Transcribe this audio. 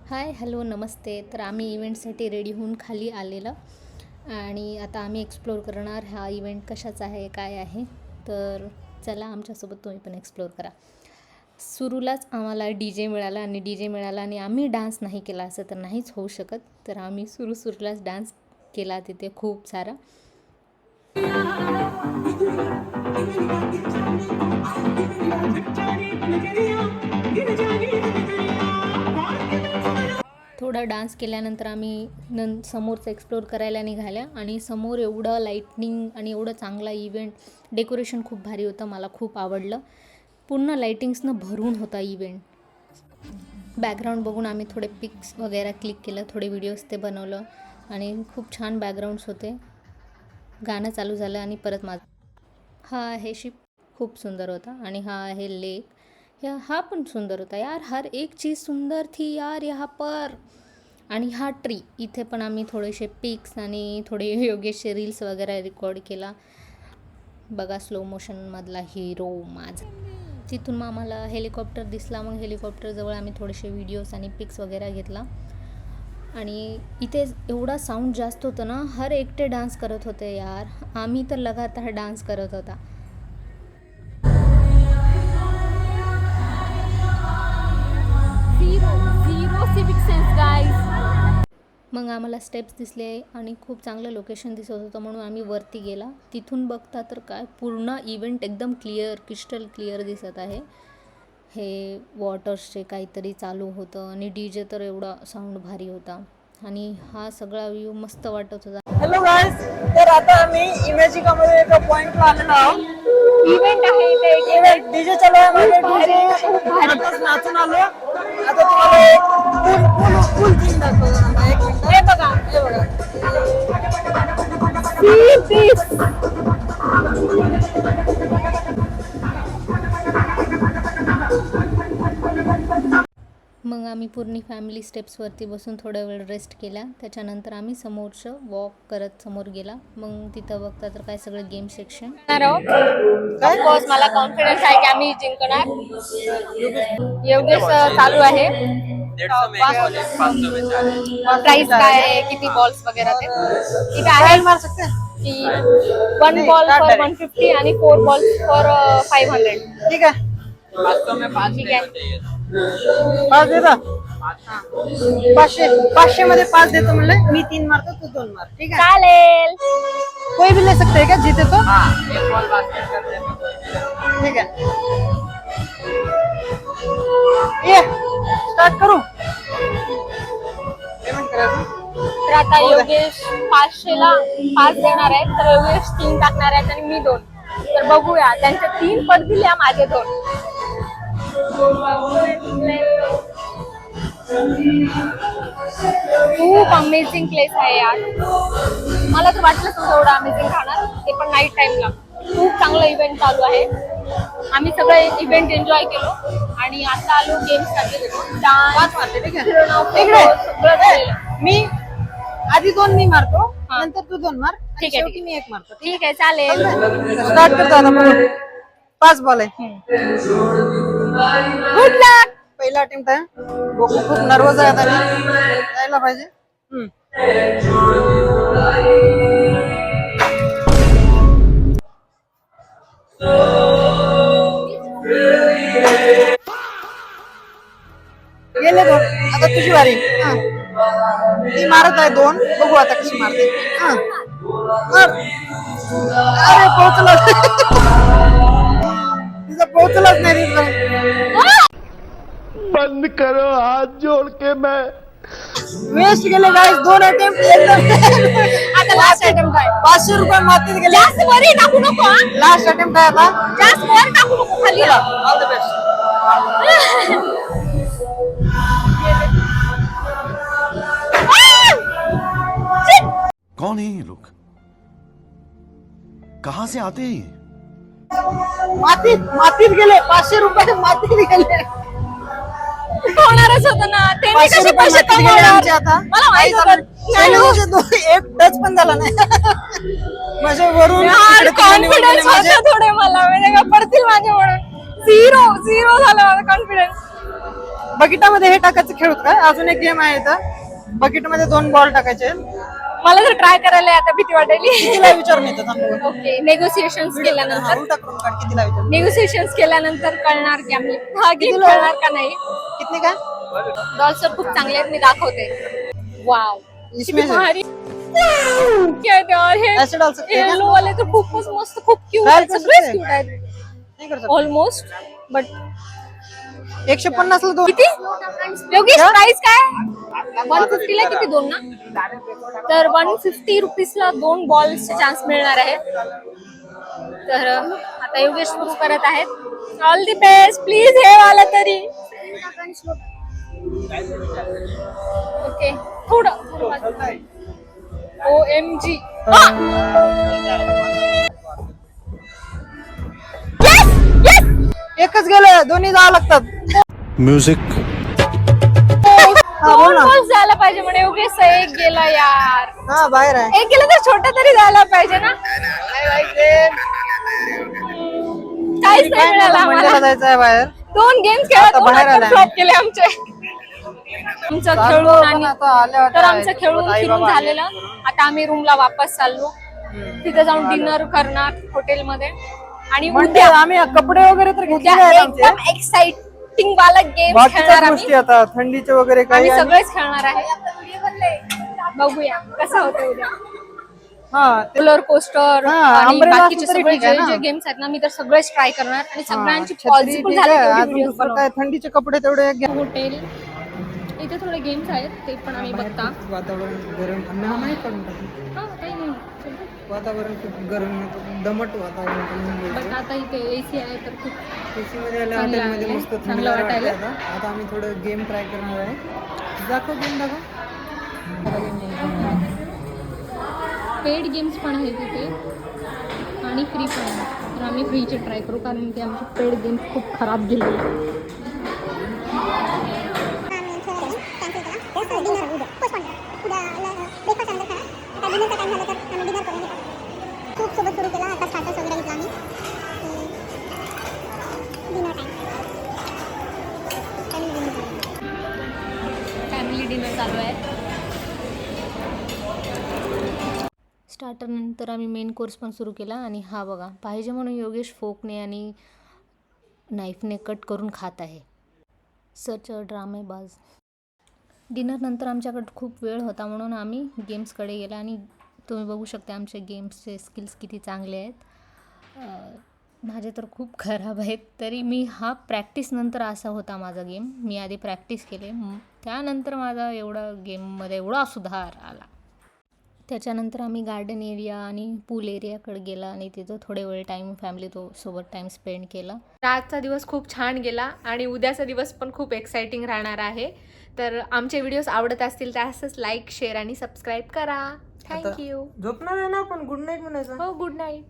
Hi hello नमस्ते. तर आम्ही इव्हेंटसाठी ready होऊन खाली आलेलं आणि आता आम्ही एक्सप्लोअर करणार हा इव्हेंट कशाचा आहे काय आहे. तर चला आमच्यासोबत तुम्ही पण एक्सप्लोअर करा. सुरूलाच आम्हाला डी जे मिळाला आणि आम्ही डान्स नाही केला असं तर नाहीच होऊ शकत. तर आम्ही सुरूलाच डान्स केला तिथे खूप सारा. थोडा डान्स केल्यानंतर आम्ही समोरचं एक्सप्लोअर करायला निघाल्या आणि समोर एवढं लाईटनिंग आणि एवढं चांगला इव्हेंट, डेकोरेशन खूप भारी होतं. मला खूप आवडलं. पूर्ण लाईटिंग्सनं भरून होता इव्हेंट. बॅकग्राऊंड बघून आम्ही थोडे पिक्स वगैरे क्लिक केलं, थोडे व्हिडिओज ते बनवलं आणि खूप छान बॅकग्राऊंड्स होते. गाणं चालू झालं आणि परत हा आहे शिप, खूप सुंदर होता. आणि हा आहे लेक, हा पण सुंदर होता यार. हर एक चीज़ सुंदर थी यार यहाँ पर. आणि हा ट्री, इथे पण आम्ही थोडेसे पिक्स आणि थोडे योगेशचे रील्स वगैरे रेकॉर्ड केला. बघा स्लो मोशनमधला हिरो माझा. तिथून मग आम्हाला हेलिकॉप्टर दिसला. मग हेलिकॉप्टरजवळ आम्ही थोडेसे व्हिडिओज आणि पिक्स वगैरे घेतला. आणि इथे एवढा साऊंड जास्त होतं ना, हर एकटे डान्स करत होते यार. आम्ही तर लगातार डान्स करत होता. Zero civic sense guys. मग आम्हाला स्टेप्स दिसले आणि खूप चांगलं लोकेशन दिसत होतं म्हणून आम्ही वरती गेला. तिथून बघता तर काय पूर्ण इव्हेंट एकदम क्रिस्टल क्लिअर दिसत आहे. हे वॉटर्सचे काहीतरी चालू होतं आणि डी जे तर एवढा साऊंड भारी होता आणि हा सगळा व्ह्यू मस्त वाटत होता. हॅलो गाईज, तर आता आम्ही इमॅजिकामध्ये एका पॉइंटला आलेलो आहोत. इव्हेंट आहे इथे इव्हेंट डीजे चालू आहे. मागे डीजे आताच नाचून आलो. आता तुम्हाला एक फुल सीन दाखवतो. एक मिनिट, हे बघा. मग आम्ही पूर्ण फॅमिली स्टेप्सवरती बसून थोडा वेळ रेस्ट केला. त्याच्यानंतर आम्ही समोरचं वॉक करत समोर गेला. मग तिथं बघता तर काय सगळं गेम सेक्शन. ऑफकोर्स मला कॉन्फिडन्स आहे की आम्ही जिंकणार. योगेश चालू आहे. प्राइस काय आहे, किती बॉल्स वगैरे ते इथे आहे की 1 बॉल फॉर 150 आणि 4 बॉल्स फॉर 500. ठीक आहे. ठीक आहे. 5 देता. 500 मध्ये 5 देतो म्हणले. मी 3 मारतो, तू 2 मार. ठीक आहे, चालेल. कोई भी ले सकते है क्या जीते तो? एक बॉल बास्केट कर देना. ठीक है, ये स्टार्ट करू. पेमेंट करायचं. तर आता योगेश 500 ला 5 देणार आहे. तर योगेश 3 टाकणार आहेत आणि मी 2. तर बघूया, त्यांचे 3 पडतील या माझे 2. खूप अमेझिंग प्लेस आहे यार. मला तर वाटलंच नव्हतं एवढं अमेझिंग राहणार, ते पण नाईट टाइमला. खूप चांगलं इव्हेंट चालू आहे. आम्ही सगळे इव्हेंट एन्जॉय केलो आणि आता आलो गेम्ससाठी गेलो. डान्स मारते. ठीक आहे, मी आधी 2 मी मारतो, नंतर तू 2 मार. ठीक आहे, शेवटी मी 1 मारतो. ठीक आहे, चालेल. स्टार्ट करतो आता. बघू, 5 बॉल आहे. गुड लक. पहिला अटेम्प्ट आहे. खूप नर्वस आहे आता मी. जायला पाहिजे. गेले 2. आता तुझी वारी. ती मारत आहे 2. बघू आता कशी मारते. अरे पोहोचला. तिथं पोहोचलाच नाही. बंद करो हाथ जोड़ के मैं वेस्ट गेले गाइस. 2 अटेम्प्ट एकदम. आता लास्ट अटेम्प्ट आहे. 500 रुपये मातीत गेले. जास्त वर टाकू नको. लास्ट अटेम्प्ट आहे आता. जास्त वर टाकू नको खाली. All the best. कौन है ये लोग, कहां से आते हैं ये? मातीत गेले. 500 रुपये मातीत गेले. होणारच होतं ना. त्यांनी 500 कसे रुपये पैसे मातीत गेले कमवणार? आमचे आता. मला माहित होतं. एक टच पण झाला नाही. माझ्या वरून कॉन्फिडन्स होतं थोडे मला, म्हणजे का पडतील माझ्या म्हणून. झिरो झालं माझा कॉन्फिडन्स. बकेटामध्ये हे टाकायचं खेळ होत काय? अजून एक गेम आहे इथं, बकेटमध्ये 2 बॉल टाकायचे आहेत. मला तर ट्राय करायला आता भीती वाटायली. कितीला विचारून येतात थांबून. ओके, नेगोसिएशन्स केल्यानंतर उलटा करून काढ, कितीला विचार. नेगोसिएशन्स केल्यानंतर कळणार की आम्ही हा गेम कितीला? खेळणार का नाही. कितने का? डॉल्स तर खूप चांगले आहेत, मी दाखवते. वाव, इसमें से भारी. क्या यार, ऐसे डाल सकते हैं क्या? येलो वाले तर खूपच मस्त, खूप क्यूट Try आहेत, कर सगळेच सकते क्यूट आहेत नाही कर सकते. ऑलमोस्ट. बट 150 ला 2. किती योगेश प्राइस काय? 150 ला किती 2 ना? तर 150 रुपीजला 2 बॉल्सचे चान्स मिळणार आहे. तर आता योगेश सुरू करत आहेत. ऑल दी बेस्ट, प्लीज हे वाला तरी. ओके, थोडं OMG. एकच गेलं, दोन्ही जावं लागतात. म्यूजिक हा, बोल दोन ना. बॉल्स जायला पाहिजे म्हणे. योगेश एक गेला यार. हा, बाहेर आहे. एक गेलं तर छोटा तरी जायला पाहिजे ना. काहीच नाही मिळालं मंदिराला आम्हाला. जायचं आहे बाहेर. 2 गेम्स खेळत आता बाहेर आलाय. फ्लॉप केले आमचे. आमचं खेळून आणि आता आल्या तर आमचं खेळून फिरून झालेलं. आता आम्ही रूमला वापस चाललो. तिथे जाऊन डिनर करणार हॉटेलमध्ये. आणि उद्या आम्ही कपडे वगैरे तर घेतलेले उद्या आहेत आमचे. एकदम एक्साइटिंग वाला गेम बाकीच्या खेळणार गोष्टी आम्ही. आता थंडीचे वगैरे काही आम्ही सगळेच खेळणार आहे. बघूया कसं होतं उद्या. हा ते- रोलर कोस्टर हा, आणि umbrella बाकीचे असलं तरी सगळे ठीक आहे जे ना. जे गेम्स आहेत ना, मी तर सगळेच ट्राय करणार आणि सगळ्यांची छत्री पॉसिबल ठीक झाले आहे. तेवढे अजून व्हिडिओज दुसरं काय थंडीचे कपडे तेवढे घ्या. हॉटेल इथे थोडे गेम्स आहेत ते पण आम्ही बघता. वातावरण गरम नाही काढून टाकलं. हा, काही नाही. वातावरण खूप गरम होतं, दमट वातावरण. बट आता इथे AC आहे तर खूप एसी मध्ये आल्या चांगलं हॉटेलमध्ये आहे. मस्त चांगलं थंडगार वाटायला. वाटतंय आता आम्ही थोडं गेम ट्राय करणार आहे. दाखव गेम दाखव. पेड गेम्स पण आहेत तिथे आणि फ्री पण आहे. तर आम्ही फ्रीचे ट्राय करू कारण की आमचे पेड गेम्स खूप खराब गेले. खूप सोबत सुरू केला. आता स्टार्टर्स वगैरे घेतला आम्ही. डिनर फॅमिली डिनर चालू आहे. स्टार्टर नंतर आम्ही मेन कोर्स पण सुरू केला आणि हा बघा पाहिजे म्हणून योगेश फोकने आणि नाईफने कट करून खात आहे. सच ड्रामेबाज. डिनर नंतर आमच्याकडे खूप वेळ होता म्हणून आम्ही गेम्सकडे गेला आणि तुम्ही बघू शकता आमचे गेम्सचे स्किल्स किती चांगले आहेत. माझे तर खूप खराब आहेत. तरी मी हा प्रॅक्टिस नंतर असा होता माझा गेम. मी आधी प्रॅक्टिस केले त्यानंतर माझा एवढा गेममध्ये एवढा सुधार आला. त्याच्यानंतर आम्ही गार्डन एरिया आणि पूल एरियाकडे गेला आणि तिथं थोडे वेळ टाईम फॅमिली सोबत टाईम स्पेंड केला. आजचा दिवस खूप छान गेला आणि उद्याचा दिवस पण खूप एक्साइटिंग राहणार आहे. तर आमचे व्हिडिओज आवडत असतील तर असंच लाईक शेअर आणि सबस्क्राईब करा. थँक्यू. झोपणार आहे ना आपण. गुड नाईट म्हणायचं. हो, गुड नाईट.